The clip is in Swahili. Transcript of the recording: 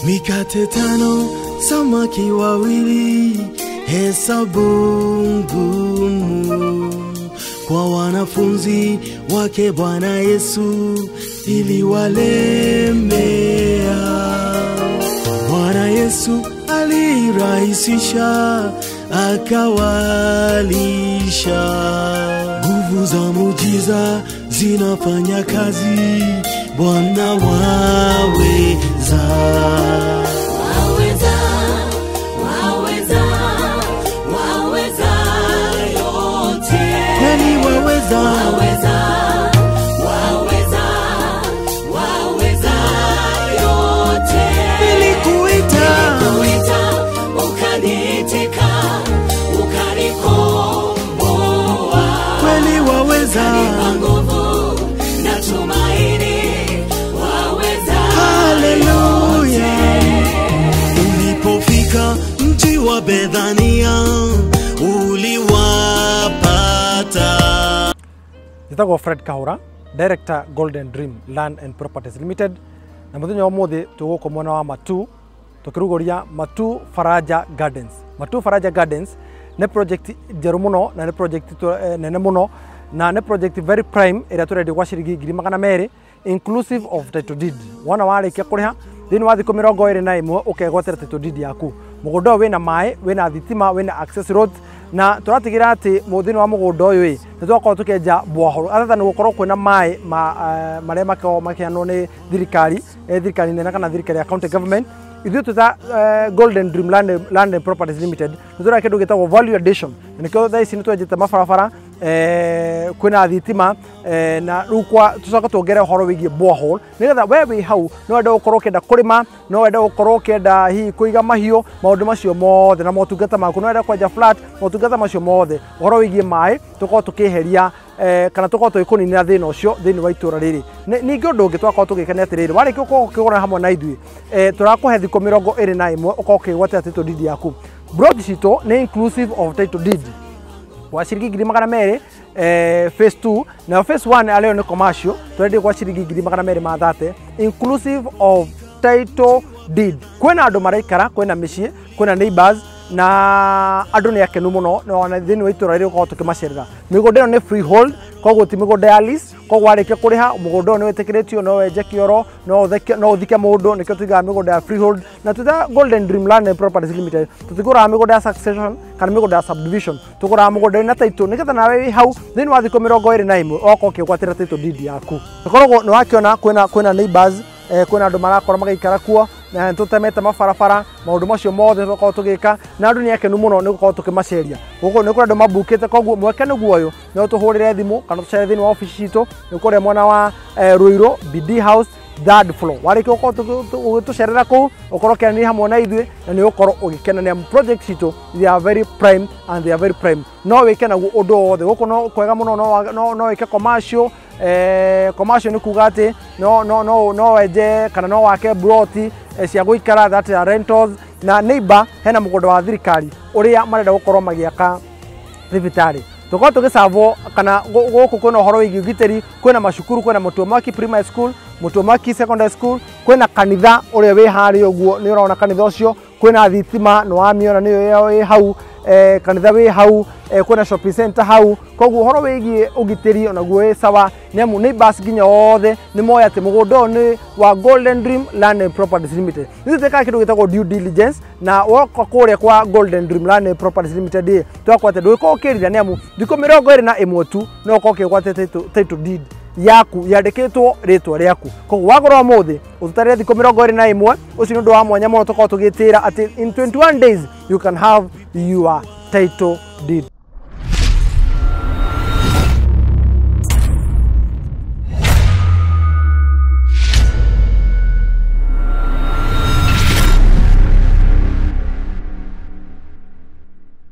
Mikate 5, samaki wawili, hesabu ngumu kwa wanafunzi wake Bwana Yesu iliwalemea. Bwana Yesu alirahisisha, akawalisha. Nguvu za muujiza zinafanya kazi, Bwana waweza. Waweza, waweza, waweza yote. Nani waweza? Waweza, waweza, waweza yote. Nilikuita ukaniitika, ukanikomboa. kweli waweza. Ukanipa nguvu na tumaini. Waweza Haleluya. Ulipofika mji wa Bethania uliwapata. Njitagwo Fred Kahura, Director Golden Dream Land and Properties Limited. Na muthenya wa muthi tuguko mwena wa Matu tukirugoria Matu Faraja Gardens. Matu Faraja Gardens ne project njeru muno na ne project nene muno na ne project very prime ira turedi kwa shiringi 200,000 inclusive of title deed. Wana warikia kuriha thini wa thiku 21 ukegwatira title deed yaku. Mugundo wina mai, wina thitima, wina access road na turatigira ati muthini wa mugundo uyu ni twakorwo tukenja borehole other than gukorwo kwina mai maria makianwo ni thirikari nene kana thirikari ya county government. Ithuĩ tuta Golden Dream Land and Properties Limited nĩtũra kĩndũ gĩtagwo value addition. Nĩkĩo thaa ici nĩtwenjete mabarabara kwĩna thitima na rĩu tũcoka tuongere ũhoro wĩgiĩ borehole nĩgetha we wĩ hau no wenda gũkorwo ũkĩenda kũrĩma, no wenda gũkorwo ũkĩenda hihi kũiga mahiũ, maũndũ macio mothe na motungata maku, no wenda kwenja flat, motungata macio mothe, ũhoro wĩgiĩ maĩ tũkorwo tũkĩeheria kana tũkorwo tũgĩkũninĩra thĩna ũcio thĩinĩ wa itũra rĩrĩ. Ningĩ ũndũ ũngĩ twakorwo tũgĩkenia atĩrĩrĩ, warĩkia gũkorwo ũkĩgũra hamwe na ithuĩ tũrakũhe thikũ 21 ũkorwo ũkĩgwatĩra title deed yaku. Broad citũ nĩ inclusive of title deed wa shiringi 200,000 phase 2 na phase 1 aleo ni commercial tũrendi kwa shiringi 230 inclusive of title deed. Kwĩna andũ maraikara, kwĩna mĩciĩ, kwĩna neighbors na andũ nĩ akenu muno na thĩinĩ wa itũra rĩrĩ gũkorwo tũkĩmacerera. Mĩgũnda ĩno nĩ freehold, koguo ti mĩgũnda ya lease, koguo warĩkia kũrĩha mũgũnda ũyũ nĩ wĩtĩkĩrĩtio, no wenje kĩoro, no ũthike mũndũ, nĩkĩo tuigaga mĩgũnda ya freehold. Na tuta Golden Dream Land and Properties Limited tũtigũraga mĩgũnda ya succession kana mĩgũnda ya subdivision, tũgũraga mũgũnda na title nĩgetha nawe wĩ hau thĩinĩ wa thikũ 21 ũgakorwo ũkĩgwatĩra title deed yaku. Gũkoragwo nĩ wakĩona kwĩna neighbors, kwĩna andũ marakorwo magĩikara kuo na tutemete mabarabara, maũndũ macio mothe tũkorwo tũgĩka na andũ nĩ akenu mũno nĩ gũkorwo tũkĩmaceria. Gũkũ nĩ kũrĩ andũ mabukĩte, koguo mweke nĩguo ũyũ no tũhũrĩre thimũ kana tũcere thĩinĩ wa ofici citũ nĩ kũrĩa mwena wa Ruiru BD House 3rd floor. Warĩkia gũkorwo ũgĩtũcerera kũu ũkorwo ũkĩaranĩria hamwe na ithuĩ na nĩ ũgũkorwo ũgĩkenania project citũ. They are very prime and they are very prime. No wĩke naguo ũndũ wothe gũkũ no kwega mũno, no wĩke commercial. Commercial ni kuga ati no wenje kana no wake broti cia guikara, that are rentals. Na neighbor hena mũgũnda wa thirikari ũrĩa marenda gũkorwo magĩaka thibitarĩ. Tukorwo tũgĩcavwo kana gũkũ kwĩna ũhoro wĩgiĩ ũgitĩri, kwĩna macukuru, kwĩna Mutuomaki Primary School, Mutuomaki Secondary School, kwĩna kanitha ũrĩa wĩ harĩa ũguo nĩ ũrona kanitha ũcio, kwĩna thitima nĩ wamĩona nĩyo wĩ hau, kanitha wĩ hau, kwĩna shopping center hau. Koguo ũhoro wĩgiĩ ũgitĩri onaguo wĩ sawa, nĩ amu neighbors nginya othe nĩ moĩ atĩ mũgũnda ũyũ nĩ wa Golden Dream Land and Properties Limited. Nĩ twĩkaga kĩndũ gĩtagwo due diligence, na woka kũrĩa kwa Golden Dream Land and Properties Limited twakwatĩ ndũgĩkorwo ũkĩrira, nĩ amu thikũ 21 tu no ũkorwo ũkĩgwatĩra title deed yaku yandĩkĩtwo rĩtwa rĩaku. Koguo wagũra ũmũthĩ ũtũtarĩre thikũ 21, ũcio nĩ ũndũ wa mwanya mũno tũkorwo tũgĩtĩra atĩ in 21 days you can have your title deed.